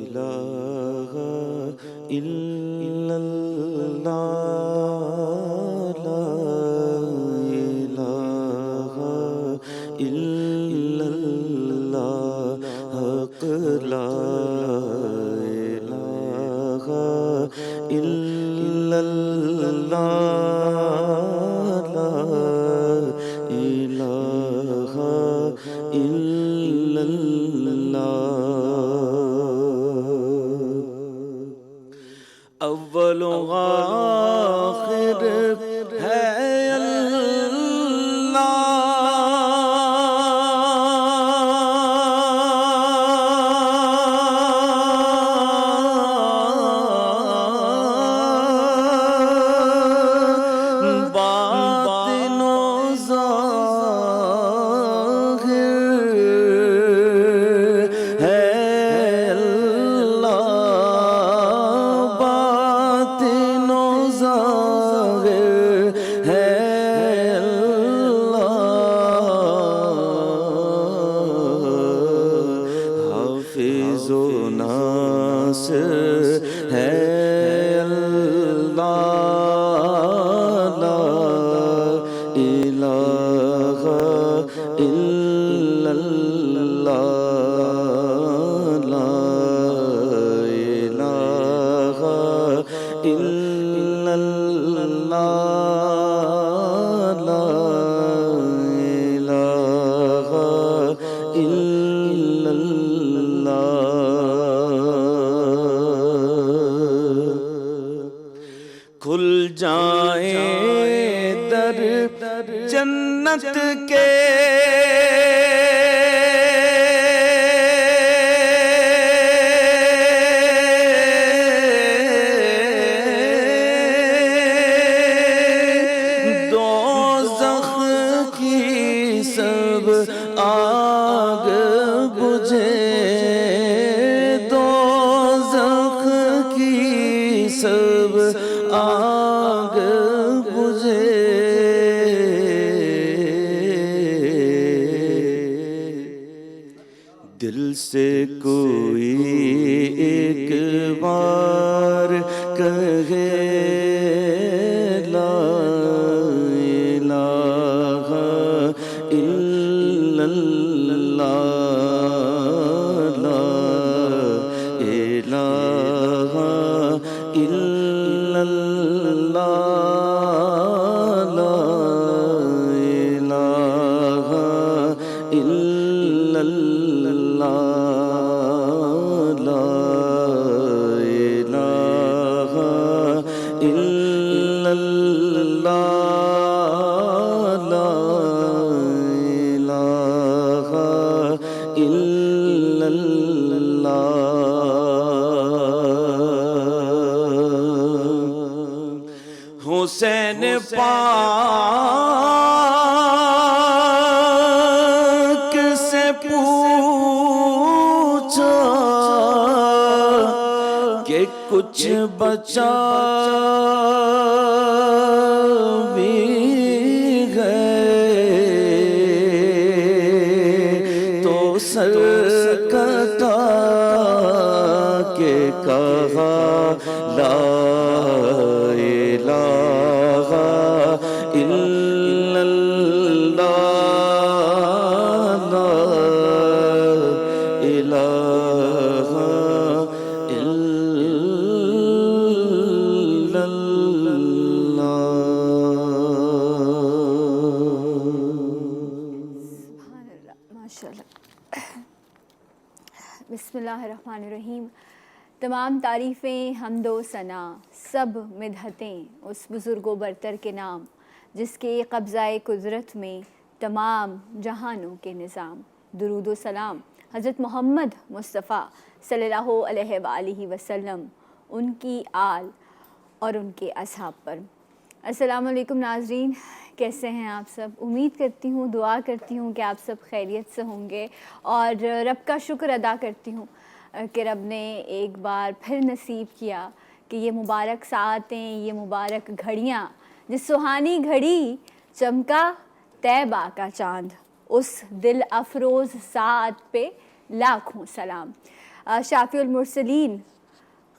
الہ الا اللہ لا الہ الا اللہ حق لا الہ الا اللہ لا الہ الا اللہ اول و آخر ہے باطن و ظاہر ہے اللہ، باطن و ظاہر ہے اللہ، حافظ و ناصر ہے الا اللہ لا الہ الا اللہ لا الہ الا اللہ، کھل جائیں در جنت کے دوزخ کی سب آگ بجھے، دوزخ کی سب آگ بجھے، دل سے کوئی ایک بار کہے لا الہ الا اللہ لا الہ الا اللہ لا الہ الا اللہ لا الہ الا اللہ لا الہ الا اللہ، حسین پاک سے پوچھا کہ کچھ بچا بھی گئے، تو سر کٹا کے کہا لا الہ الا اللہ لا الہ الا اللہ۔ سبحان اللہ، ماشاء اللہ۔ بسم اللہ الرحمن الرحیم۔ تمام تعریفیں، حمد و ثنا، سب مدحتیں اس بزرگ و برتر کے نام، جس کے قبضہ قدرت میں تمام جہانوں کے نظام۔ درود و سلام حضرت محمد مصطفیٰ صلی اللہ علیہ وآلہ وسلم، ان کی آل اور ان کے اصحاب پر۔ السلام علیکم ناظرین، کیسے ہیں آپ سب؟ امید کرتی ہوں، دعا کرتی ہوں کہ آپ سب خیریت سے ہوں گے، اور رب کا شکر ادا کرتی ہوں کہ رب نے ایک بار پھر نصیب کیا کہ یہ مبارک ساعتیں، یہ مبارک گھڑیاں، جس سہانی گھڑی چمکا طیبہ کا چاند، اس دل افروز ساعت پہ لاکھوں سلام۔ شافی المرسلین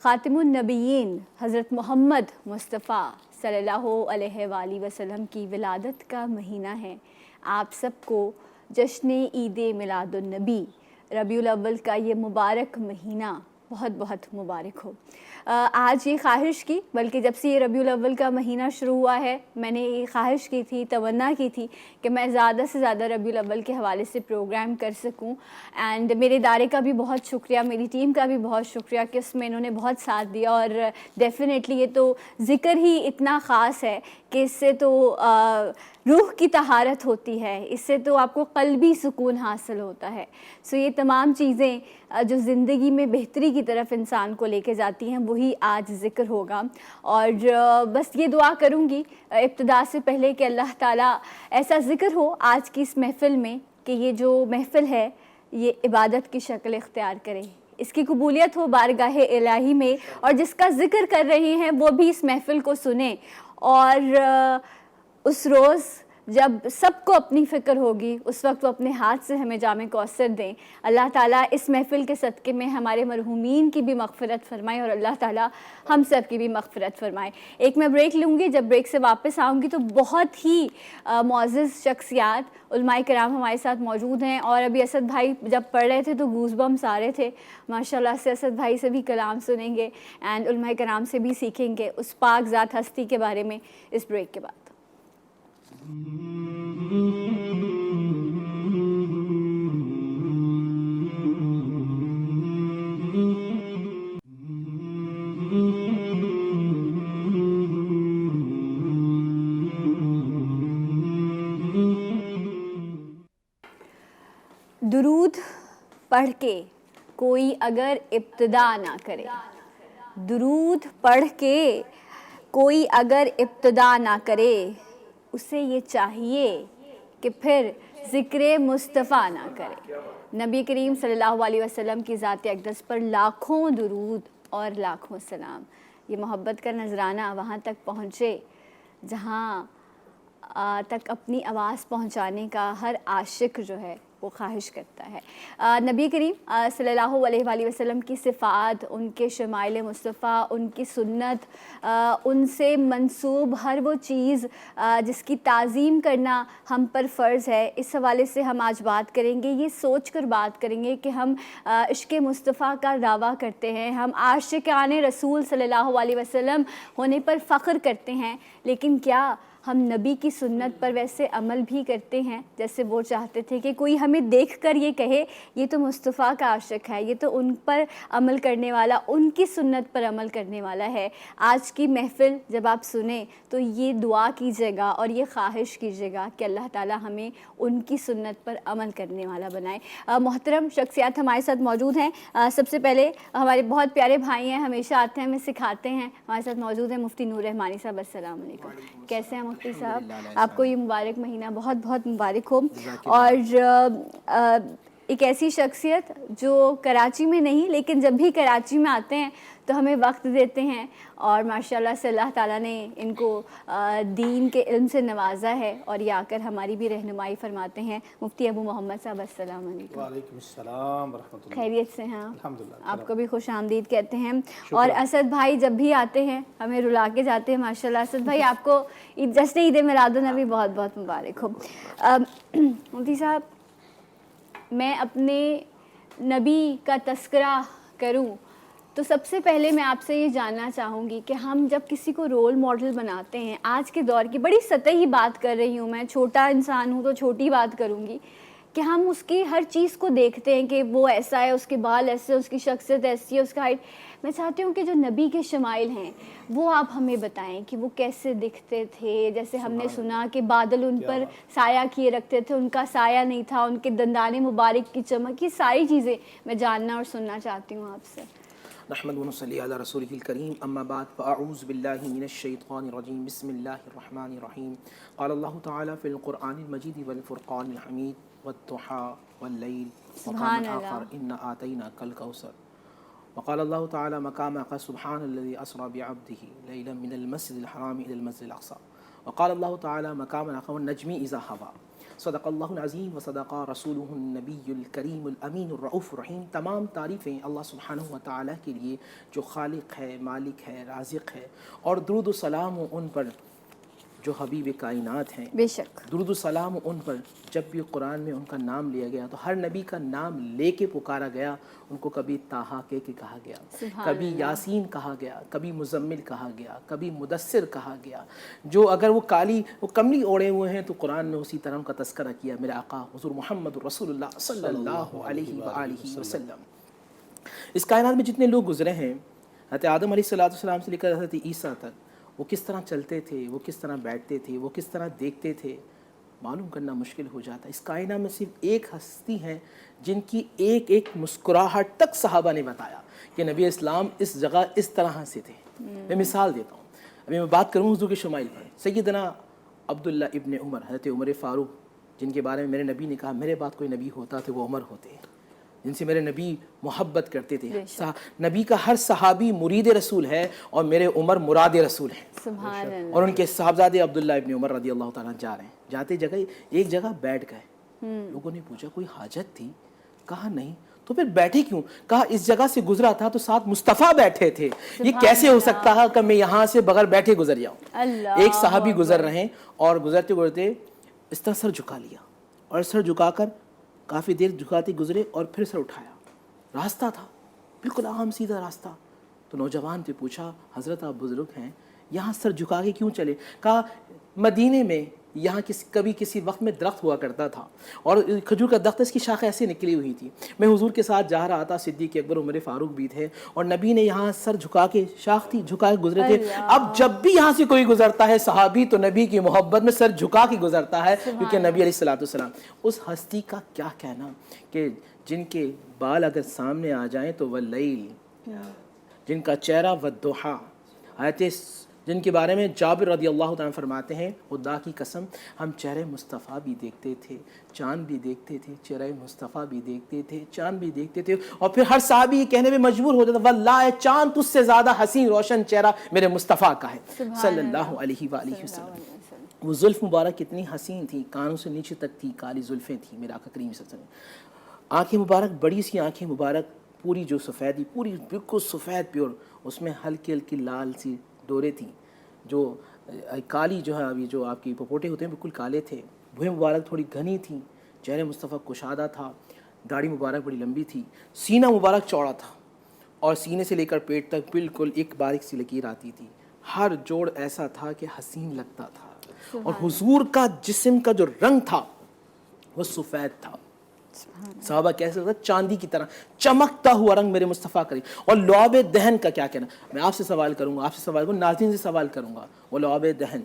خاتم النبیین حضرت محمد مصطفیٰ صلی اللہ علیہ وآلہ وسلم کی ولادت کا مہینہ ہے۔ آپ سب کو جشن عید میلاد النبی ربیع الاول کا یہ مبارک مہینہ بہت بہت مبارک ہو۔ آج یہ خواہش کی، بلکہ جب سے یہ ربیع الاول کا مہینہ شروع ہوا ہے میں نے یہ خواہش کی تھی، تمنا کی تھی کہ میں زیادہ سے زیادہ ربیع الاول کے حوالے سے پروگرام کر سکوں، اینڈ میرے ادارے کا بھی بہت شکریہ، میری ٹیم کا بھی بہت شکریہ کہ اس میں انہوں نے بہت ساتھ دیا، اور ڈیفینیٹلی یہ تو ذکر ہی اتنا خاص ہے کہ اس سے تو روح کی طہارت ہوتی ہے، اس سے تو آپ کو قلبی سکون حاصل ہوتا ہے۔ سو یہ تمام چیزیں جو زندگی میں بہتری کی طرف انسان کو لے کے جاتی ہیں وہی آج ذکر ہوگا، اور بس یہ دعا کروں گی ابتدا سے پہلے کہ اللہ تعالیٰ ایسا ذکر ہو آج کی اس محفل میں کہ یہ جو محفل ہے یہ عبادت کی شکل اختیار کرے، اس کی قبولیت ہو بارگاہ الہی میں، اور جس کا ذکر کر رہے ہیں وہ بھی اس محفل کو سنیں، اور اس روز جب سب کو اپنی فکر ہوگی اس وقت وہ اپنے ہاتھ سے ہمیں جام کوثر دیں۔ اللہ تعالیٰ اس محفل کے صدقے میں ہمارے مرحومین کی بھی مغفرت فرمائے، اور اللہ تعالیٰ ہم سب کی بھی مغفرت فرمائے۔ ایک میں بریک لوں گی، جب بریک سے واپس آؤں گی تو بہت ہی معزز شخصیات علماء کرام ہمارے ساتھ موجود ہیں، اور ابھی اسد بھائی جب پڑھ رہے تھے تو گوز بمس آ رہے تھے، ماشاءاللہ سے اسد بھائی سے بھی کلام سنیں گے اینڈ علماء کرام سے بھی سیکھیں گے اس پاک ذات ہستی کے بارے میں اس بریک کے بعد۔ درود پڑھ کے کوئی اگر ابتدا نہ کرے، درود پڑھ کے کوئی اگر ابتدا نہ کرے، اسے یہ چاہیے کہ پھر ذکر مصطفیٰ نہ کرے۔ نبی کریم صلی اللہ علیہ وسلم کی ذات اقدس پر لاکھوں درود اور لاکھوں سلام۔ یہ محبت کا نذرانہ وہاں تک پہنچے جہاں تک اپنی آواز پہنچانے کا ہر عاشق جو ہے وہ خواہش کرتا ہے۔ نبی کریم صلی اللہ علیہ وآلہ وسلم کی صفات، ان کے شمائل مصطفیٰ، ان کی سنت، ان سے منسوب ہر وہ چیز جس کی تعظیم کرنا ہم پر فرض ہے، اس حوالے سے ہم آج بات کریں گے۔ یہ سوچ کر بات کریں گے کہ ہم عشق مصطفیٰ کا دعویٰ کرتے ہیں، ہم عاشقان رسول صلی اللہ علیہ وسلم ہونے پر فخر کرتے ہیں، لیکن کیا ہم نبی کی سنت پر ویسے عمل بھی کرتے ہیں جیسے وہ چاہتے تھے کہ کوئی ہمیں دیکھ کر یہ کہے یہ تو مصطفیٰ کا عاشق ہے، یہ تو ان پر عمل کرنے والا، ان کی سنت پر عمل کرنے والا ہے۔ آج کی محفل جب آپ سنیں تو یہ دعا کیجیے گا اور یہ خواہش کیجیے گا کہ اللہ تعالیٰ ہمیں ان کی سنت پر عمل کرنے والا بنائے۔ محترم شخصیات ہمارے ساتھ موجود ہیں۔ سب سے پہلے ہمارے بہت پیارے بھائی ہیں، ہمیشہ آتے ہیں، ہمیں سکھاتے ہیں، ہمارے ساتھ موجود ہیں مفتی نور رحمانی صاحب۔ السلام علیکم، کیسے ہیں مفتی صاحب؟ آپ کو یہ مبارک مہینہ بہت بہت مبارک ہو۔ اور ایک ایسی شخصیت جو کراچی میں نہیں لیکن جب بھی کراچی میں آتے ہیں تو ہمیں وقت دیتے ہیں، اور ماشاءاللہ سے اللہ تعالیٰ نے ان کو دین کے علم سے نوازا ہے، اور یہ آ کر ہماری بھی رہنمائی فرماتے ہیں۔ مفتی ابو محمد صاحب، السلام علیکم۔ وعلیکم السلام ورحمۃ اللہ۔ خیریت سے ہیں؟ الحمدللہ، آپ کو بھی خوش آمدید کہتے ہیں۔ اور اسد بھائی جب بھی آتے ہیں ہمیں رلا کے جاتے ہیں ماشاءاللہ۔ اسد بھائی آپ کو جشن عید میلاد النبی بہت بہت مبارک ہو۔ مفتی صاحب، میں اپنے نبی کا تذکرہ کروں تو سب سے پہلے میں آپ سے یہ جاننا چاہوں گی کہ ہم جب کسی کو رول ماڈل بناتے ہیں، آج کے دور کی بڑی سطحی بات کر رہی ہوں، میں چھوٹا انسان ہوں تو چھوٹی بات کروں گی، کہ ہم اس کی ہر چیز کو دیکھتے ہیں کہ وہ ایسا ہے، اس کے بال ایسے، اس کی شخصیت ایسی ہے، اس کا ہائٹ۔ میں چاہتی ہوں کہ جو نبی کے شمائل ہیں وہ آپ ہمیں بتائیں کہ وہ کیسے دکھتے تھے۔ جیسے ہم نے سنا کہ بادل ان پر سایہ کیے رکھتے تھے، ان کا سایہ نہیں تھا، ان کے دندان مبارک کی چمک، یہ ساری چیزیں میں جاننا اور سننا چاہتی ہوں آپ سے۔ نحمد ونصلی علی رسولہ الکریم، اما بعد فاعوذ باللہ من الشیطان الرجیم، بسم اللہ الرحمن الرحیم۔ قال اللہ تعالی فی القرآن المجید والفرقان الحمید والضحی واللیل سبحان وقام اللہ۔ آخر انا آتیناک الکوثر۔ وقال اللہ تعالی مقام آخر سبحان الذی اسری بعبدہ لیلا من المسجد الحرام الی المسجد الاقصی۔ وقال اللہ تعالی مقام آخر والنجم اذا ہوا۔ صدق اللہ العظیم و صدق رسولہ النبی الکریم الامین الرؤوف الرحیم۔ تمام تعریفیں اللہ سبحانہ و تعالیٰ کے لیے جو خالق ہے، مالک ہے، رازق ہے، اور درود و سلام ان پر جو حبیب کائنات ہیں۔ بے شک درود و سلام ان پر جب بھی قرآن میں ان کا نام لیا گیا تو ہر نبی کا نام لے کے پکارا گیا، ان کو کبھی طٰہٰ کے کہا گیا، کبھی یاسین کہا گیا، کبھی مزمل کہا گیا، کبھی مدثر کہا گیا۔ جو اگر وہ کملی اوڑے ہوئے ہیں تو قرآن میں اسی طرح ان کا تذکرہ کیا، میرے آقا حضور محمد رسول اللہ صلی اللہ علیہ وآلہ وسلم۔ اس کائنات میں جتنے لوگ گزرے ہیں، حضرت آدم علیہ السلام سے لے کر حضرت عیسیٰ تک، وہ کس طرح چلتے تھے، وہ کس طرح بیٹھتے تھے، وہ کس طرح دیکھتے تھے، معلوم کرنا مشکل ہو جاتا ہے۔ اس کائنات میں صرف ایک ہستی ہیں جن کی ایک ایک مسکراہٹ تک صحابہ نے بتایا کہ نبی اسلام اس جگہ اس طرح سے تھے۔ میں مثال دیتا ہوں، ابھی میں بات کروں حضور کے شمائل پر۔ سیدنا عبداللہ ابن عمر، حضرت عمر فاروق، جن کے بارے میں میرے نبی نے کہا میرے بعد کوئی نبی ہوتا تو وہ عمر ہوتے، جن سے میرے نبی محبت کرتے تھے۔ نبی کا ہر صحابی مرید رسول ہے اور میرے عمر مراد رسول ہیں۔ سبحان اللہ۔ اور ان کے صاحبزادے عبداللہ ابن عمر رضی اللہ تعالیٰ جا رہے ہیں، جاتے جگہ ایک جگہ بیٹھ گئے۔ لوگوں نے پوچھا کوئی حاجت تھی؟ کہا نہیں۔ تو پھر بیٹھے کیوں؟ کہا اس جگہ سے گزرا تھا تو ساتھ مصطفیٰ بیٹھے تھے، یہ کیسے ہو سکتا ہے کہ میں یہاں سے بغیر بیٹھے گزر جاؤں؟ ایک صحابی گزر رہے ہیں اور گزرتے گزرتے اس طرح سر جھکا لیا، اور سر جھکا کر کافی دیر جھکاتے گزرے اور پھر سر اٹھایا۔ راستہ تھا بالکل عام سیدھا راستہ۔ تو نوجوان نے پوچھا حضرت آپ بزرگ ہیں، یہاں سر جھکا کے کیوں چلے؟ کہا مدینے میں یہاں کبھی کسی وقت میں درخت ہوا کرتا تھا اور کھجور کا درخت، اس کی شاخیں ایسے نکلی ہوئی تھی، میں حضور کے ساتھ جا رہا تھا، صدیق اکبر عمر فاروق بھی تھے، اور نبی نے یہاں سر جھکا کے، شاخ تھی جھکا کے گزرے تھے۔ اب جب بھی یہاں سے کوئی گزرتا ہے صحابی تو نبی کی محبت میں سر جھکا کے گزرتا ہے، کیونکہ نبی علیہ السلام اس ہستی کا کیا کہنا کہ جن کے بال اگر سامنے آ جائیں تو واللیل، جن کا چہرہ والضحیٰ، جن کے بارے میں جابر رضی اللہ تعالیٰ فرماتے ہیں خدا کی قسم ہم چہرے مصطفیٰ بھی دیکھتے تھے، چاند بھی دیکھتے تھے، چہرے مصطفیٰ بھی دیکھتے تھے، چاند بھی دیکھتے تھے، اور پھر ہر صحابی یہ کہنے میں مجبور ہوتا تھا واللہ چاند تجھ سے زیادہ حسین روشن چہرہ میرے مصطفیٰ کا ہے صلی اللہ علیہ وآلہ وسلم۔ وہ زلف مبارک کتنی حسین تھی، کانوں سے نیچے تک تھی، کالی زلفیں تھیں میرے آقا کریم صلی اللہ علیہ وسلم۔ آنکھیں مبارک، بڑی سی آنکھیں مبارک، پوری جو سفیدی، پوری بالکل سفید پیور، اس میں ہلکی ہلکی لال سی ڈورے تھیں، جو کالی جو ہے ابھی جو آپ کی پپوٹے ہوتے ہیں بالکل کالے تھے، بھویں مبارک تھوڑی گھنی تھیں، چہرے مصطفیٰ کشادہ تھا، داڑھی مبارک بڑی لمبی تھی، سینہ مبارک چوڑا تھا، اور سینے سے لے کر پیٹ تک بالکل ایک باریک سی لکیر آتی تھی، ہر جوڑ ایسا تھا کہ حسین لگتا تھا، اور حضور کا جسم کا جو رنگ تھا وہ سفید تھا، صحابہ کیسے ہوتا چاندی کی طرح چمکتا ہوا رنگ میرے مصطفیٰ کریم۔ اور لعاب دہن کا کیا کہنا، میں آپ سے سوال کروں گا، آپ سے سوال کروں، ناظرین سے سوال کروں گا، وہ لعاب دہن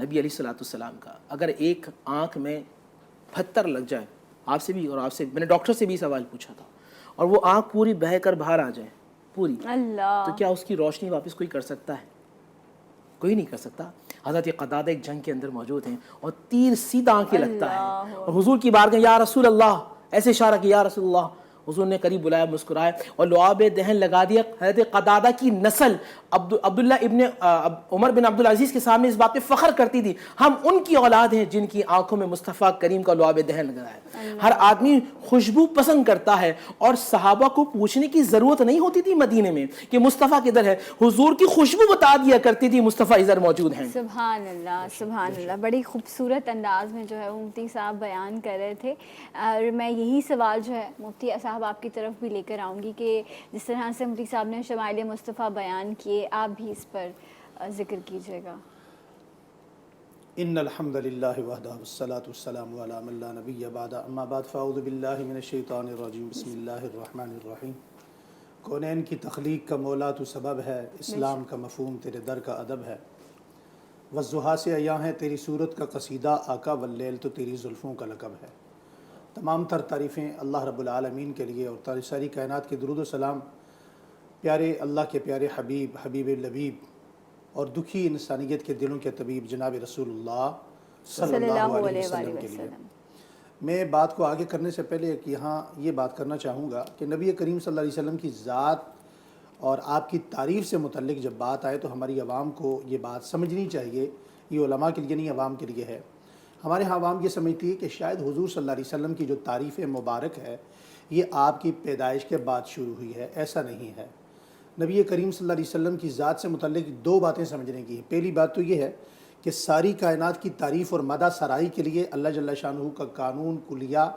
نبی علیہ السلام کا، اگر ایک آنکھ میں پتھر لگ جائے، آپ سے بھی اور آپ سے، میں نے ڈاکٹر سے بھی سوال پوچھا تھا، اور وہ آنکھ پوری بہہ کر باہر آ جائے پوری، تو کیا اس کی روشنی واپس کوئی کر سکتا ہے؟ کوئی نہیں کر سکتا۔ حضرت قتادہ ایک جنگ کے اندر موجود ہیں اور تیر سیدھا آنکھیں لگتا ہے، اور حضور کی بارگاہ یا رسول اللہ ایسے اشارہ کہ یا رسول اللہ، حضور نے قریب بلایا، مسکرائے اور لعاب دہن لگا دیا۔ حضرت قتادہ کی نسل عبداللہ ابن عمر بن عبدالعزیز کے سامنے اس بات پہ فخر کرتی تھی، ہم ان کی اولاد ہیں جن کی آنکھوں میں مصطفیٰ کریم کا لعاب دہن لگا ہے۔ ہر آدمی خوشبو پسند کرتا ہے، اور صحابہ کو پوچھنے کی ضرورت نہیں ہوتی تھی مدینے میں کہ مصطفیٰ کدھر ہے، حضور کی خوشبو بتا دیا کرتی تھی مصطفیٰ ادھر موجود ہیں۔ سبحان اللہ سبحان اللہ، بڑی خوبصورت انداز میں جو ہے وہ مفتی صاحب بیان کر رہے تھے، اور میں یہی سوال جو ہے مفتی صاحب آپ کی طرف بھی لے کر آؤں گی کہ جس طرح سے مفتی صاحب نے شمائل مصطفیٰ بیان کیے، آپ بھی اس پر ذکر کیجیے گا۔ ان الحمد للہ وحدہ والصلاة والسلام علی من لا نبی بعد، اما بعد فاعوذ باللہ من الشیطان الرجیم، بسم اللہ الرحمن الرحیم۔ کونین کی تخلیق کا مولا تو سبب ہے، اسلام کا مفہوم تیرے در کا ادب ہے، والضحیٰ سے عیاں ہے تیری صورت کا قصیدہ، آقا واللیل تو تیری زلفوں کا لقب ہے۔ تمام تر تعریفیں اللہ رب العالمین کے لیے، اور ساری کائنات کے درود و سلام پیارے اللہ کے پیارے حبیب، حبیب لبیب اور دکھی انسانیت کے دلوں کے طبیب جناب رسول اللہ صلی اللہ علیہ وسلم کے لیے۔ میں بات کو آگے کرنے سے پہلے ایک یہاں یہ بات کرنا چاہوں گا کہ نبی کریم صلی اللہ علیہ وسلم کی ذات اور آپ کی تعریف سے متعلق جب بات آئے تو ہماری عوام کو یہ بات سمجھنی چاہیے، یہ علماء کے لیے نہیں عوام کے لیے ہے۔ ہمارے ہاں عوام یہ سمجھتی ہے کہ شاید حضور صلی اللہ علیہ وسلم کی جو تعریف مبارک ہے یہ آپ کی پیدائش کے بعد شروع ہوئی ہے. ایسا نہیں ہے. نبی کریم صلی اللہ علیہ وسلم کی ذات سے متعلق دو باتیں سمجھنے کی ہیں. پہلی بات تو یہ ہے کہ ساری کائنات کی تعریف اور مدح سرائی کے لیے اللہ جل شانہ کا قانون کلیہ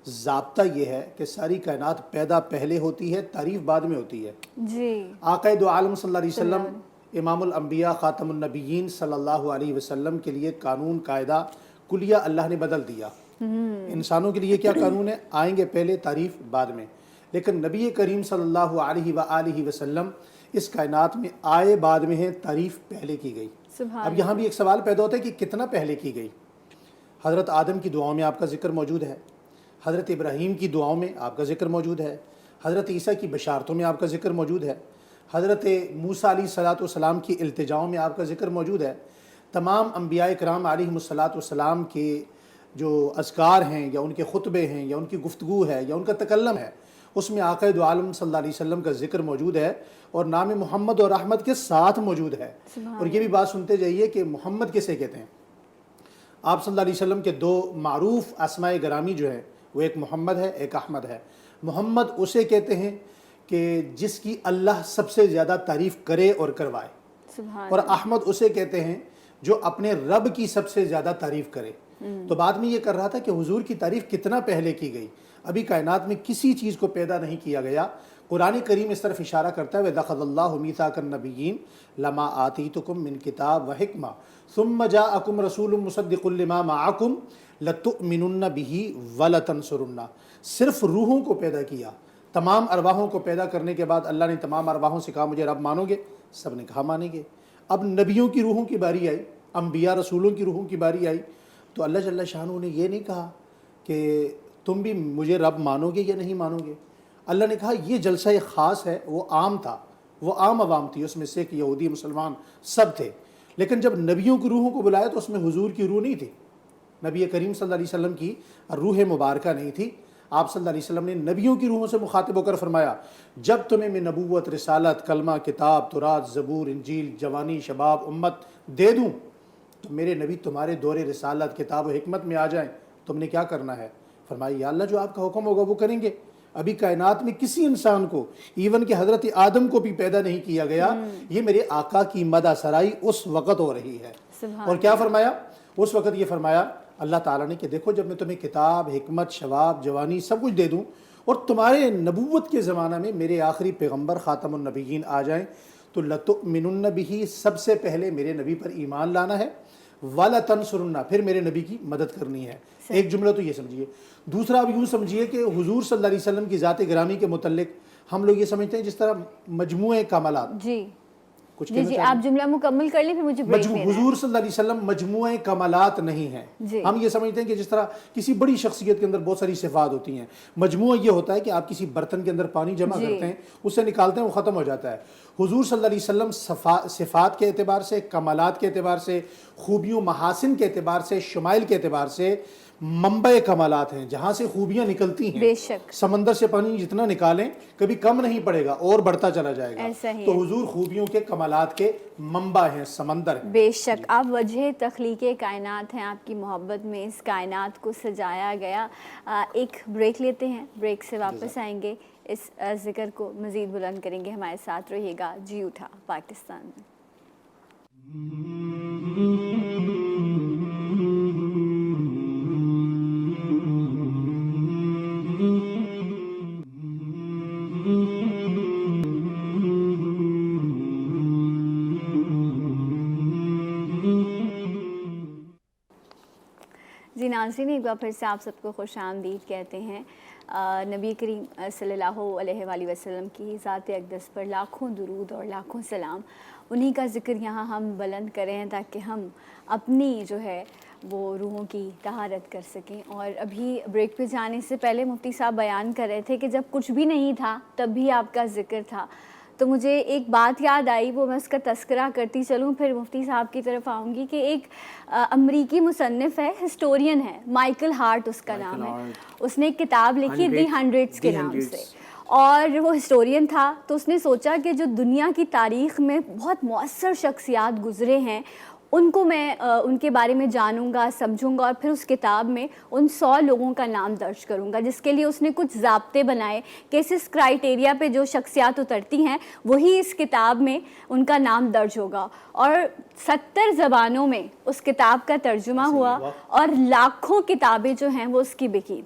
ضابطہ یہ ہے کہ ساری کائنات پیدا پہلے ہوتی ہے، تعریف بعد میں ہوتی ہے. جی آقا دو عالم صلی اللہ علیہ وسلم امام الانبیاء خاتم النبیین صلی اللہ علیہ وسلم کے لیے قانون قاعدہ کلیہ اللہ نے بدل دیا. انسانوں کے لیے کیا قانون ہے؟ آئیں گے پہلے، تعریف بعد میں. لیکن نبی کریم صلی اللہ علیہ وآلہ وسلم اس کائنات میں آئے بعد میں ہیں، تعریف پہلے کی گئی. اب یہاں بھی ایک سوال پیدا ہوتا ہے کہ کتنا پہلے کی گئی. حضرت آدم کی دعاؤں میں آپ کا ذکر موجود ہے، حضرت ابراہیم کی دعاؤں میں آپ کا ذکر موجود ہے، حضرت عیسیٰ کی بشارتوں میں آپ کا ذکر موجود ہے، حضرت موسیٰ علیہ السلام کی التجاؤں میں آپ کا ذکر موجود ہے. تمام انبیاء کرام علیہم السلام کے جو اذکار ہیں یا ان کے خطبے ہیں یا ان کی گفتگو ہے یا ان کا تکلم ہے، اس میں آقا دو عالم صلی اللہ علیہ وسلم کا ذکر موجود ہے اور نام محمد اور احمد کے ساتھ موجود ہے. اور یہ بھی بات سنتے جائیے کہ محمد کسے کہتے ہیں. آپ صلی اللہ علیہ وسلم کے دو معروف اسماء گرامی جو ہیں وہ ایک محمد ہے، ایک احمد ہے. محمد اسے کہتے ہیں کہ جس کی اللہ سب سے زیادہ تعریف کرے اور کروائے، اور احمد اسے کہتے ہیں جو اپنے رب کی سب سے زیادہ تعریف کرے. تو بعد میں یہ کر رہا تھا کہ حضور کی تعریف کتنا پہلے کی گئی. ابھی کائنات میں کسی چیز کو پیدا نہیں کیا گیا. قرآن کریم اس طرف اشارہ کرتا ہے وَإِذْ اللَّهُ مِيثَاقَ النَّبِيِّينَ لَمَا آتَيْتُكُم مِّن كِتَابٍ وَحِكْمَةٍ ثُمَّ جَاءَكُمْ رَسُولٌ مُصَدِّقٌ لِّمَا مَعَكُمْ لَتُؤْمِنُنَّ بِهِ وَلَتَنصُرُنَّ. صرف روحوں کو پیدا کیا. تمام ارواحوں کو پیدا کرنے کے بعد اللہ نے تمام ارواحوں سے کہا مجھے رب مانو گے؟ سب نے کہا مانیں گے. اب نبیوں کی روحوں کی باری آئی، انبیاء رسولوں کی روحوں کی باری آئی، تو اللہ جل شانہ نے یہ نہیں کہا کہ تم بھی مجھے رب مانو گے یا نہیں مانو گے. اللہ نے کہا یہ جلسہ خاص ہے، وہ عام تھا، وہ عام عوام تھی، اس میں سکھ یہودی مسلمان سب تھے. لیکن جب نبیوں کی روحوں کو بلایا تو اس میں حضور کی روح نہیں تھی، نبی کریم صلی اللہ علیہ وسلم کی روح مبارکہ نہیں تھی. آپ صلی اللہ علیہ وسلم نے نبیوں کی روحوں سے مخاطب ہو کر فرمایا جب تمہیں میں نبوت، رسالت، کلمہ، کتاب، تورات، زبور، انجیل، جوانی، شباب، امت دے دوں تو میرے نبی تمہارے دور رسالت، کتاب و حکمت میں آ جائیں. تم نے کیا کرنا ہے؟ فرمایا یا اللہ جو آپ کا حکم ہوگا وہ کریں گے. ابھی کائنات میں کسی انسان کو، ایون کہ حضرت آدم کو بھی پیدا نہیں کیا گیا. یہ میرے آقا کی مدح سرائی اس وقت ہو رہی ہے. اور کیا فرمایا اس وقت؟ یہ فرمایا اللہ تعالیٰ نے کہ دیکھو جب میں تمہیں کتاب، حکمت، شباب، جوانی سب کچھ دے دوں اور تمہارے نبوت کے زمانہ میں میرے آخری پیغمبر خاتم النبیین آ جائیں تو لَتُؤْمِنُنَّ بِهِ، سب سے پہلے میرے نبی پر ایمان لانا ہے، وَلَتَنْصُرُنَّ، پھر میرے نبی کی مدد کرنی ہے. ایک جملہ تو یہ سمجھیے. دوسرا اب یوں سمجھیے کہ حضور صلی اللہ علیہ وسلم کی ذات گرامی کے متعلق ہم لوگ یہ سمجھتے ہیں جس طرح مجموعہ کمالات. جی کچھ جی آپ جملہ مکمل کر لیں پھر مجھے بریک لینا ہے. حضور صلی اللہ علیہ وسلم مجموعہ کمالات نہیں ہیں. ہم یہ سمجھتے ہیں کہ جس طرح کسی بڑی شخصیت کے اندر بہت ساری صفات ہوتی ہیں. مجموعہ یہ ہوتا ہے کہ آپ کسی برتن کے اندر پانی جمع کرتے ہیں، اسے نکالتے ہیں، وہ ختم ہو جاتا ہے. حضور صلی اللہ علیہ وسلم صفات کے اعتبار سے، کمالات کے اعتبار سے، خوبیوں محاسن کے اعتبار سے، شمائل کے اعتبار سے منبع کمالات ہیں، جہاں سے خوبیاں نکلتی ہیں. بے شک سمندر سے پانی جتنا نکالیں کبھی کم نہیں پڑے گا اور بڑھتا چلا جائے گا. تو حضور خوبیوں کے، کمالات کے منبع ہیں، سمندر ہیں. بے شک آپ وجہ تخلیق کائنات ہیں. آپ کی محبت میں اس کائنات کو سجایا گیا. ایک بریک لیتے ہیں، بریک سے واپس آئیں گے، اس ذکر کو مزید بلند کریں گے. ہمارے ساتھ رہیے گا. جی اٹھا پاکستان میں. جی ناظرین ایک بار پھر سے آپ سب کو خوش آمدید کہتے ہیں. نبی کریم صلی اللہ علیہ وآلہ وسلم کی ذات اقدس پر لاکھوں درود اور لاکھوں سلام. انہی کا ذکر یہاں ہم بلند کریں تاکہ ہم اپنی جو ہے وہ روحوں کی طہارت کر سکیں. اور ابھی بریک پہ جانے سے پہلے مفتی صاحب بیان کر رہے تھے کہ جب کچھ بھی نہیں تھا تب بھی آپ کا ذکر تھا. تو مجھے ایک بات یاد آئی، وہ میں اس کا تذکرہ کرتی چلوں پھر مفتی صاحب کی طرف آؤں گی. کہ ایک امریکی مصنف ہے، ہسٹورین ہے، مائیکل ہارٹ اس کا نام ہے. اس نے ایک کتاب لکھی دی ہنڈریڈس کے نام سے، اور وہ ہسٹورین تھا. تو اس نے سوچا کہ جو دنیا کی تاریخ میں بہت مؤثر شخصیات گزرے ہیں ان کو میں ان کے بارے میں جانوں گا، سمجھوں گا، اور پھر اس کتاب میں ان 100 لوگوں کا نام درج کروں گا، جس کے لیے اس نے کچھ ضابطے بنائے کہ اس کرائٹیریا پہ جو شخصیات اترتی ہیں وہی اس کتاب میں ان کا نام درج ہوگا. اور 70 زبانوں میں اس کتاب کا ترجمہ ہوا اور لاکھوں کتابیں جو ہیں وہ اس کی بکی.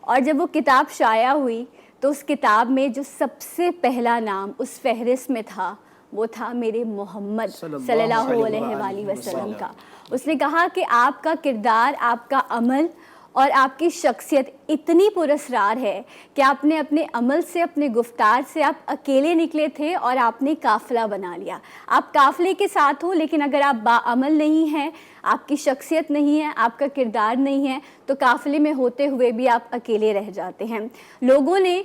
اور جب وہ کتاب شائع ہوئی تو اس کتاب میں جو سب سے پہلا نام اس فہرست میں تھا وہ تھا میرے محمد صلی اللہ علیہ وآلہ وسلم کا. اس نے کہا کہ آپ کا کردار، آپ کا عمل اور آپ کی شخصیت اتنی پراسرار ہے کہ آپ نے اپنے عمل سے، اپنے گفتار سے، آپ اکیلے نکلے تھے اور آپ نے قافلہ بنا لیا. آپ قافلے کے ساتھ ہو لیکن اگر آپ باعمل نہیں ہیں، آپ کی شخصیت نہیں ہے، آپ کا کردار نہیں ہے، تو قافلے میں ہوتے ہوئے بھی آپ اکیلے رہ جاتے ہیں. لوگوں نے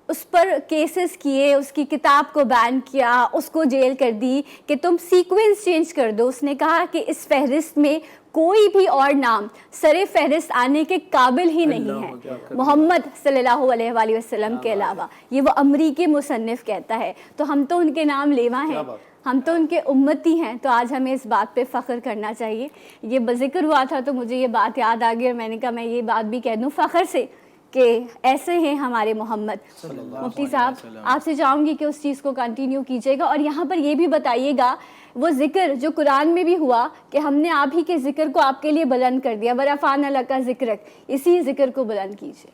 اس پر کیسز کیے، اس کی کتاب کو بین کیا، اس کو جیل کر دی کہ تم سیکوینس چینج کر دو. اس نے کہا کہ اس فہرست میں کوئی بھی اور نام سر فہرست آنے کے قابل ہی نہیں ہے محمد صلی اللہ علیہ وآلہ وسلم کے علاوہ. یہ وہ امریکی مصنف کہتا ہے. تو ہم تو ان کے نام لیوا ہیں، ہم تو ان کے امتی ہیں، تو آج ہمیں اس بات پہ فخر کرنا چاہیے. یہ ذکر ہوا تھا تو مجھے یہ بات یاد آ گئی اور میں نے کہا میں یہ بات بھی کہہ دوں فخر سے کہ ایسے ہیں ہمارے محمد. مفتی صاحب آپ سے چاہوں گی کہ اس چیز کو کنٹینیو کیجیے گا اور یہاں پر یہ بھی بتائیے گا وہ ذکر جو قرآن میں بھی ہوا کہ ہم نے آپ ہی کے ذکر کو آپ کے لیے بلند کر دیا. وَرَفَعْنَا لَكَ ذِكْرَكَ، اسی ذکر کو بلند کیجیے.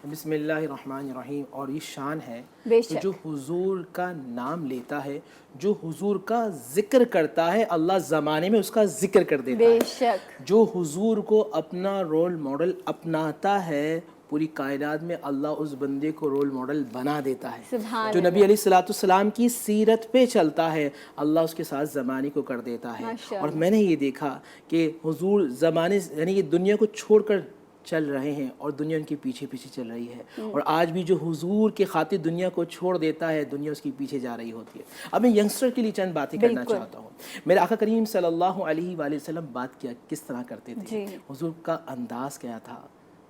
بسم اللہ الرحمن الرحیم. اور یہ شان ہے بے کہ شک جو حضور کا نام لیتا ہے، جو حضور کا ذکر کرتا ہے، اللہ زمانے میں اس کا ذکر کر دیتا ہے. بے شک جو حضور کو اپنا رول ماڈل اپناتا ہے، پوری کائنات میں اللہ اس بندے کو رول ماڈل بنا دیتا ہے. سبحان جو نبی علیہ السلام کی سیرت پہ چلتا ہے، اللہ اس کے ساتھ زمانے کو کر دیتا ہے. اور میں نے یہ دیکھا کہ حضور زمانے یعنی یہ دنیا کو چھوڑ کر چل رہے ہیں اور دنیا ان کے پیچھے پیچھے چل رہی ہے. اور آج بھی جو حضور کے خاطر دنیا کو چھوڑ دیتا ہے، دنیا اس کے پیچھے جا رہی ہوتی ہے. اب میں ینگسٹر کے لیے چند باتیں کرنا چاہتا ہوں. میرے آقا کریم صلی اللہ علیہ وآلہ وسلم بات کیا کس طرح کرتے تھے، حضور کا انداز کیا تھا.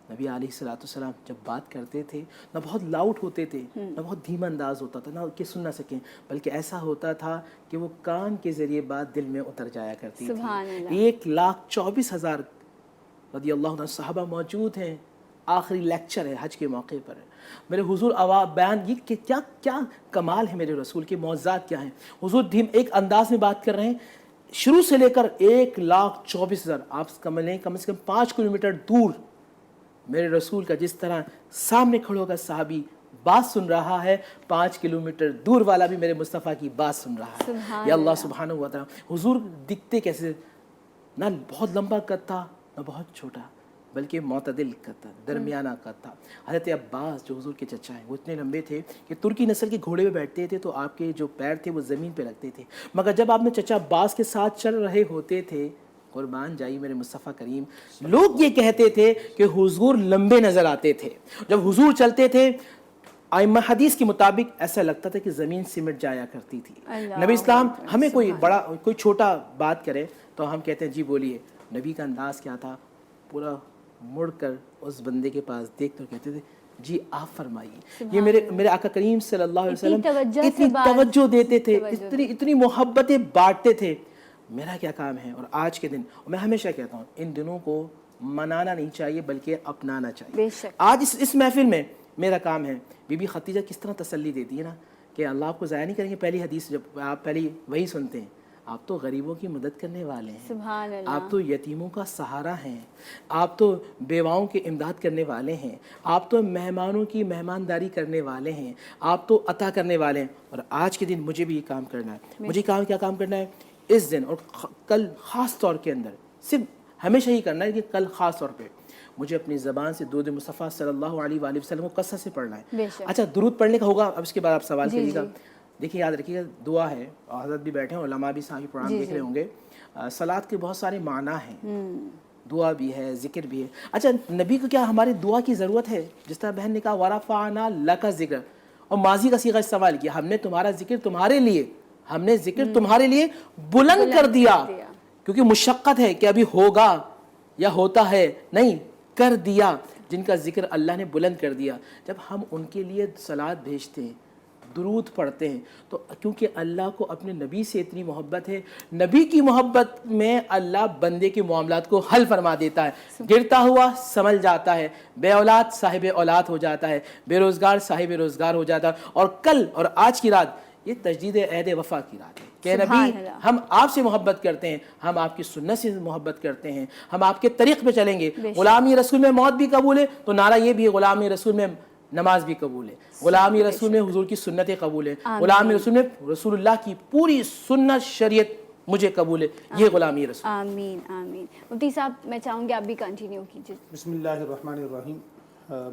نبی علیہ السلام جب بات کرتے تھے نہ بہت لاؤڈ ہوتے تھے، نہ بہت دھیما انداز ہوتا تھا، نہ کہ سن نہ سکیں، بلکہ ایسا ہوتا تھا کہ وہ کان کے ذریعے بات دل میں اتر جایا کرتی تھی. 1,24,000 رضی اللہ عنہ صحابہ موجود ہیں. آخری لیکچر ہے حج کے موقع پر. میرے حضور بیان یہ کہ کیا کمال ہے میرے رسول کے، معجزات کیا ہیں. حضور ایک انداز میں بات کر رہے ہیں، شروع سے لے کر 1,24,000 آپ کم سے کم 5 کلومیٹر دور میرے رسول کا جس طرح سامنے کھڑے ہو کر صحابی بات سن رہا ہے، 5 کلومیٹر دور والا بھی میرے مصطفیٰ کی بات سن رہا ہے. یا اللہ سبحانہ و تعالیٰ. حضور دکھتے کیسے، نہ بہت لمبا قد تھا نہ بہت چھوٹا، بلکہ معتدل قد تھا، درمیانہ قد تھا. حضرت عباس جو حضور کے چچا ہیں وہ اتنے لمبے تھے کہ ترکی نسل کے گھوڑے پہ بیٹھتے تھے تو آپ کے جو پیر تھے وہ زمین پہ رکھتے تھے. مگر جب آپ نے چچا عباس کے ساتھ چل رہے ہوتے تھے، قربان جائی میرے مصطفیٰ کریم، لوگ یہ کہتے تھے کہ حضور لمبے نظر آتے تھے. جب حضور چلتے تھے ائمہ حدیث کے مطابق ایسا لگتا تھا کہ زمین سمٹ جایا کرتی تھی. نبی اسلام ہمیں کوئی چھوٹا بات کرے تو ہم کہتے ہیں جی بولیے. نبی کا انداز کیا تھا، پورا مڑ کر اس بندے کے پاس دیکھ کر کہتے تھے جی آپ فرمائیے. یہ میرے آقا کریم صلی اللہ علیہ وسلم اتنی توجہ دیتے تھے، اتنی محبتیں بانٹتے تھے. میرا کیا کام ہے، اور آج کے دن میں ہمیشہ کہتا ہوں ان دنوں کو منانا نہیں چاہیے بلکہ اپنانا چاہیے. آج اس محفل میں میرا کام ہے، بی بی خدیجہ کس طرح تسلی دیتی ہے نا کہ اللہ آپ کو ضائع نہیں کریں گے. پہلی حدیث جب آپ پہلی وہی سنتے ہیں، آپ تو غریبوں کی مدد کرنے والے ہیں، سبحان اللہ. آپ تو یتیموں کا سہارا ہیں، آپ تو بیواؤں کی امداد کرنے والے ہیں، آپ تو مہمانوں کی مہمانداری کرنے والے ہیں، آپ تو عطا کرنے والے ہیں. اور آج کے دن مجھے بھی یہ کام کرنا ہے. مجھے کیا کام کرنا ہے اس دن اور کل خاص طور کے اندر، صرف ہمیشہ ہی کرنا ہے کہ کل خاص طور پہ مجھے اپنی زبان سے درود مصطفیٰ صلی اللہ علیہ وآلہ وسلم کو کثرت سے پڑھنا ہے. اچھا درود پڑھنے کا ہوگا، اب اس کے بعد آپ سوال کریے گا. دیکھیے یاد رکھیے گا دعا ہے، حضرت بھی بیٹھے ہیں، علماء بھی صاحب پروگرام دیکھ رہے ہوں گے. صلاۃ کے بہت سارے معنی ہیں، دعا بھی ہے، ذکر بھی ہے. اچھا نبی کو کیا ہماری دعا کی ضرورت ہے؟ جس طرح بہن نے کہا وَرَفَعْنَا لَكَ ذِكْرَ، اور ماضی کا صیغہ استعمال کیا، ہم نے تمہارا ذکر تمہارے لیے، ہم نے ذکر تمہارے لیے بلند کر دیا. کیونکہ مشقت ہے کہ ابھی ہوگا یا ہوتا ہے، نہیں، کر دیا. جن کا ذکر اللہ نے بلند کر دیا، جب ہم ان کے لیے صلات بھیجتے ہیں، درود پڑھتے ہیں تو کیونکہ اللہ کو اپنے نبی سے اتنی محبت ہے، نبی کی محبت میں اللہ بندے کے معاملات کو حل فرما دیتا ہے، گرتا ہوا سنبھل جاتا ہے، بے اولاد صاحب اولاد ہو جاتا ہے، بے روزگار صاحب روزگار ہو جاتا ہے۔ اور کل اور آج کی رات یہ تجدید عہد وفا کی رات ہے کہ نبی ہم آپ سے محبت کرتے ہیں، ہم آپ کی سنت سے محبت کرتے ہیں، ہم آپ کے طریق پہ چلیں گے۔ غلامی رسول میں موت بھی قبول ہے تو نعرہ یہ بھی ہے غلامی رسول میں نماز بھی قبول ہے، غلامی رسول میں حضور کی سنتیں قبول ہے، غلامی رسول میں رسول اللہ کی پوری سنت شریعت مجھے قبول ہے، یہ غلامی رسول۔ آمین آمین۔ مفتی صاحب میں چاہوں گی آپ بھی کنٹینیو کیجیے۔ بسم اللہ الرحمن الرحیم۔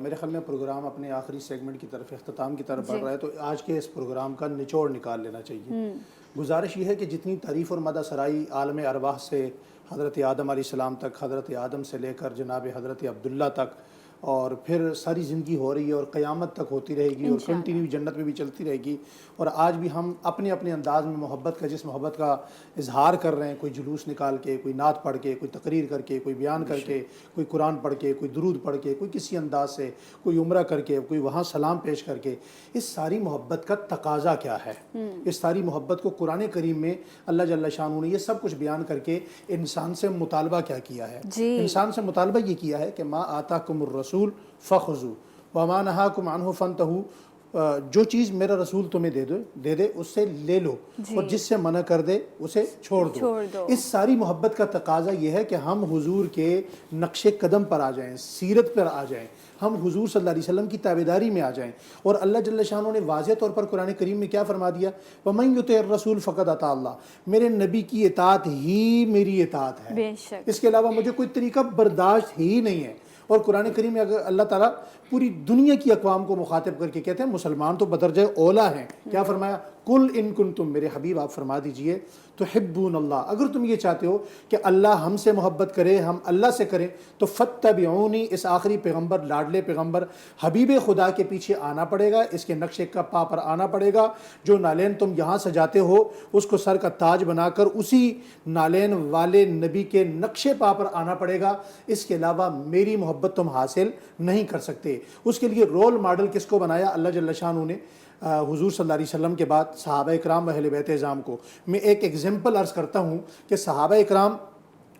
میرے خیال میں پروگرام اپنے آخری سیگمنٹ کی طرف، اختتام کی طرف بڑھ رہا ہے، تو آج کے اس پروگرام کا نچوڑ نکال لینا چاہیے۔ گزارش یہ ہے کہ جتنی تعریف اور مدح سرائی عالم ارواح سے حضرت آدم علیہ السلام تک، حضرت آدم سے لے کر جناب حضرت عبداللہ تک، اور پھر ساری زندگی ہو رہی ہے اور قیامت تک ہوتی رہے گی اور کنٹینیو جنت میں بھی چلتی رہے گی۔ اور آج بھی ہم اپنے اپنے انداز میں محبت کا، جس محبت کا اظہار کر رہے ہیں، کوئی جلوس نکال کے، کوئی نعت پڑھ کے، کوئی تقریر کر کے، کوئی بیان کر کے، کوئی قرآن پڑھ کے، کوئی درود پڑھ کے، کوئی کسی انداز سے، کوئی عمرہ کر کے، کوئی وہاں سلام پیش کر کے، اس ساری محبت کا تقاضا کیا ہے؟ اس ساری محبت کو قرآن کریم میں اللہ جل شانہ نے یہ سب کچھ بیان کر کے انسان سے مطالبہ کیا کیا ہے؟ انسان سے مطالبہ یہ کیا ہے کہ ما آتاکم الرسول فخذوا وما نہاکم عنہ فانتہوا، جو چیز میرا رسول تمہیں دے دے اس سے لے لو، اور جس سے منع کر دے اسے چھوڑ دو۔ اس ساری محبت کا تقاضا یہ ہے کہ ہم حضور کے نقش قدم پر آ جائیں، سیرت پر آ جائیں، ہم حضور صلی اللہ علیہ وسلم کی تابعداری میں آ جائیں۔ اور اللہ جل شانہ نے واضح طور پر قرآن کریم میں کیا فرما دیا؟ وَمَن يُطِعِ الرَّسُولَ فَقَدْ أَطَاعَ اللَّهَ، میرے نبی کی اطاعت ہی میری اطاعت ہے، بے شک، اس کے علاوہ مجھے کوئی طریقہ برداشت ہی نہیں ہے۔ اور قرآن کریم میں اگر اللہ تعالیٰ پوری دنیا کی اقوام کو مخاطب کر کے کہتے ہیں مسلمان تو بدرجہ اولا ہیں، کیا فرمایا؟ کل ان کنتم، میرے حبیب آپ فرما دیجئے، تحبون اللہ، اگر تم یہ چاہتے ہو کہ اللہ ہم سے محبت کرے، ہم اللہ سے کریں، تو فتبعونی، اس آخری پیغمبر، لاڈلے پیغمبر حبیب خدا کے پیچھے آنا پڑے گا، اس کے نقش پا پر آنا پڑے گا۔ جو نالین تم یہاں سجاتے ہو اس کو سر کا تاج بنا کر اسی نالین والے نبی کے نقش پا پر آنا پڑے گا، اس کے علاوہ میری محبت تم حاصل نہیں کر سکتے۔ اس کے لیے رول ماڈل کس کو بنایا اللہ جل شانہ نے؟ حضور صلی اللہ علیہ وسلم کے بعد صحابہ اکرام و اہل بیت اعظام کو۔ میں ایک ایگزامپل عرض کرتا ہوں کہ صحابہ اکرام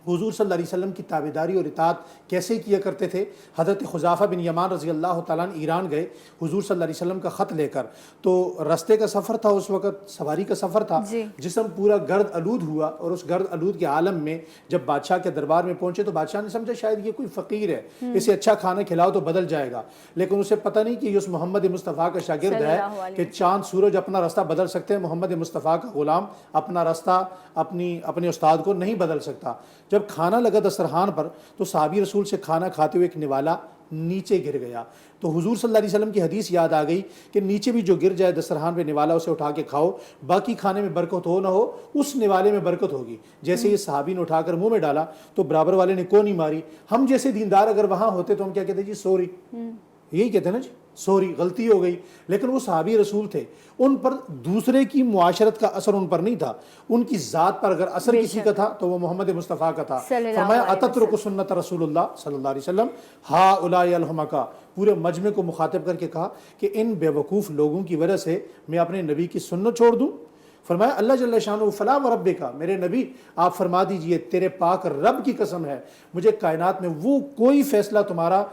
حضور صلی اللہ علیہ وسلم کی تابعداری اور اطاعت کیسے کیا کرتے تھے۔ حضرت حذیفہ بن یمان رضی اللہ تعالیٰ عنہ ایران گئے حضور صلی اللہ علیہ وسلم کا خط لے کر، تو رستے کا سفر تھا، اس وقت سواری کا سفر تھا، جسم پورا گرد آلود ہوا، اور اس گرد آلود کے عالم میں جب بادشاہ کے دربار میں پہنچے تو بادشاہ نے سمجھا شاید یہ کوئی فقیر ہے، اسے اچھا کھانا کھلاؤ تو بدل جائے گا، لیکن اسے پتہ نہیں کہ یہ اس محمد مصطفیٰ کا شاگرد ہے کہ چاند سورج اپنا راستہ بدل سکتے ہیں، محمد مصطفیٰ کا غلام اپنا راستہ اپنے استاد کو نہیں بدل سکتا۔ جب کھانا لگا دسترخوان پر تو صحابی رسول سے کھانا کھاتے ہوئے ایک نوالا نیچے گر گیا، تو حضور صلی اللہ علیہ وسلم کی حدیث یاد آ گئی کہ نیچے بھی جو گر جائے دسترخوان پہ نوالا، اسے اٹھا کے کھاؤ، باقی کھانے میں برکت ہو نہ ہو اس نوالے میں برکت ہوگی۔ جیسے یہ صحابی نے اٹھا کر منہ میں ڈالا تو برابر والے نے کونی ماری۔ ہم جیسے دیندار اگر وہاں ہوتے تو ہم کیا کہتے؟ جی سوری، یہی کہتے ہیں نا، جی سوری، غلطی ہو گئی۔ لیکن وہ صحابی رسول تھے، ان پر دوسرے کی معاشرت کا اثر ان پر نہیں تھا، ان کی ذات پر اگر اثر کسی کا تھا تو وہ محمد مصطفیٰ کا تھا۔ فرمایا اتترک سنت رسول اللہ صلی اللہ علیہ وسلم ہؤلاء الحمقاء، پورے مجمع کو مخاطب کر کے کہا کہ ان بے وقوف لوگوں کی وجہ سے میں اپنے نبی کی سنت چھوڑ دوں؟ فرمایا اللہ جل شانہ فلا وربک، میرے نبی آپ فرما دیجئے تیرے پاک رب کی قسم ہے، مجھے کائنات میں وہ کوئی فیصلہ تمہارا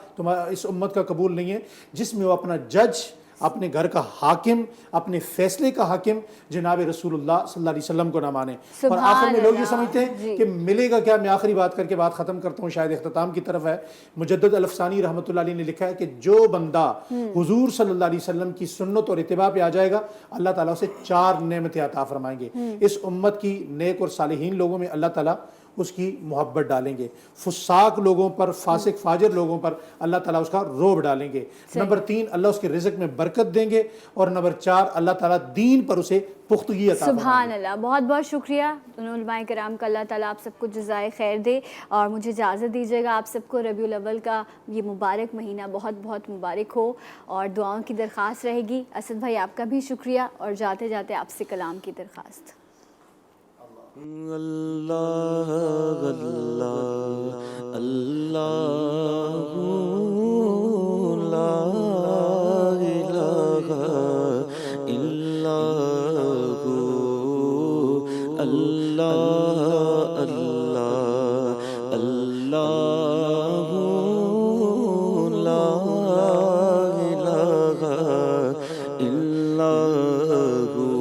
اس امت کا قبول نہیں ہے جس میں وہ اپنا جج، اپنے گھر کا حاکم، اپنے فیصلے کا حاکم جناب رسول اللہ صلی اللہ علیہ وسلم کو نہ مانے۔ اور آخر میں لوگ یہ سمجھتے ہیں کہ ملے گا کیا؟ میں آخری بات کر کے بات ختم کرتا ہوں، شاید اختتام کی طرف ہے۔ مجدد الافسانی رحمۃ اللہ علیہ نے لکھا ہے کہ جو بندہ حضور صلی اللہ علیہ وسلم کی سنت اور اتباع پہ آ جائے گا اللہ تعالیٰ اسے 4 نعمتیں عطا فرمائیں گے۔ اس امت کی نیک اور صالحین لوگوں میں اللہ تعالیٰ اس کی محبت ڈالیں گے، فساق لوگوں پر، فاسق فاجر لوگوں پر اللہ تعالیٰ اس کا رعب ڈالیں گے۔ نمبر 3 اللہ اس کے رزق میں برکت دیں گے، اور نمبر 4 اللہ تعالیٰ دین پر اسے پختگی عطا فرمائیں گے۔ سبحان اللہ، بہت بہت شکریہ دونوں علماء کرام کا، اللہ تعالیٰ آپ سب کو جزائے خیر دے، اور مجھے اجازت دیجیے گا آپ سب کو ربیع الاول کا یہ مبارک مہینہ بہت بہت مبارک ہو، اور دعاؤں کی درخواست رہے گی۔ اسد بھائی آپ کا بھی شکریہ، اور جاتے جاتے آپ سے کلام کی درخواست۔ اللہ اللہ اللہ لا الہ الا اللہ اللہ اللہ لا الہ الا ہو۔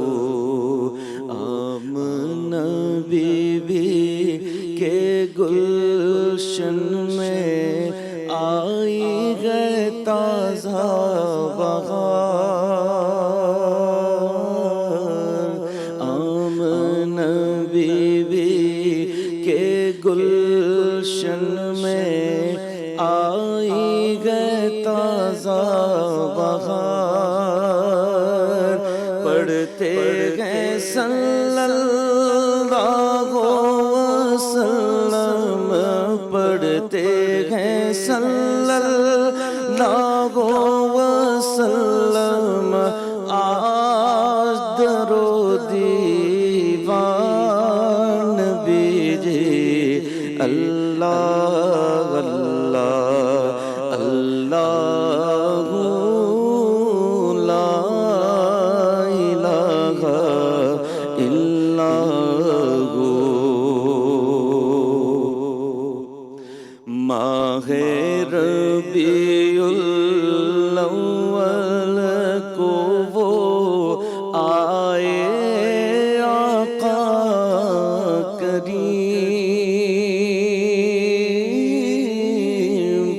آمنہ بی بی کے گلشن میں آئی ہے تازہ بہار، آمنہ بی بی کے گلشن میں آئی ہے تازہ بہار، پڑھتے ہیں صلی اللہ وسلم، پڑھتے ہیں صلی اللہ وسلم، آج درو دیوان بیجے اللہ اللہ اللہ لا الہ الا ہو۔ ماہ ربیع الاول کو وہ آئے آقا کریم،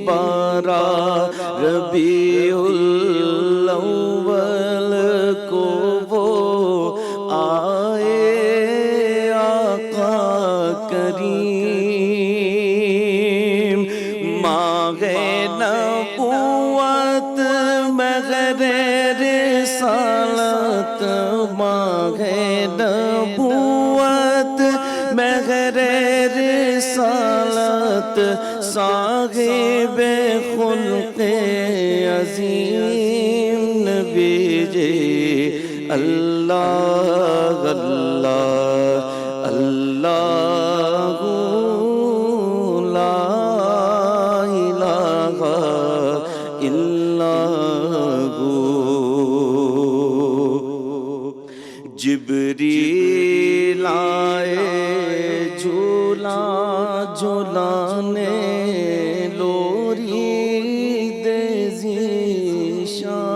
12 ربیع الاول کو وہ آئے آقا کریم، ماہ نبوت مہر رسالت، ماہ نبوت مہر رسالت، صاحب خلق عظیم نبی جی اللہ اللہ اللہ لا الہ الا ہو۔ جبریل آئے جھولا جھولانے، لوری دے ذیشان،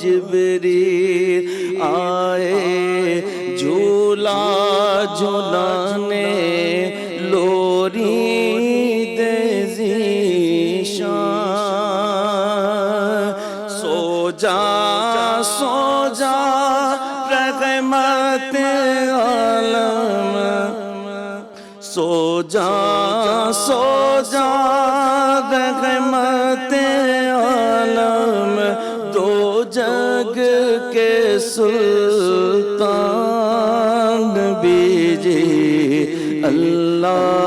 جبریل آئے جھولا جھولانے، لوری دے ذیشان، سو جا سو جا رحمت عالم، سو جا سو جا رحمت عالم، دو جگ کے سلطان بیجے اللہ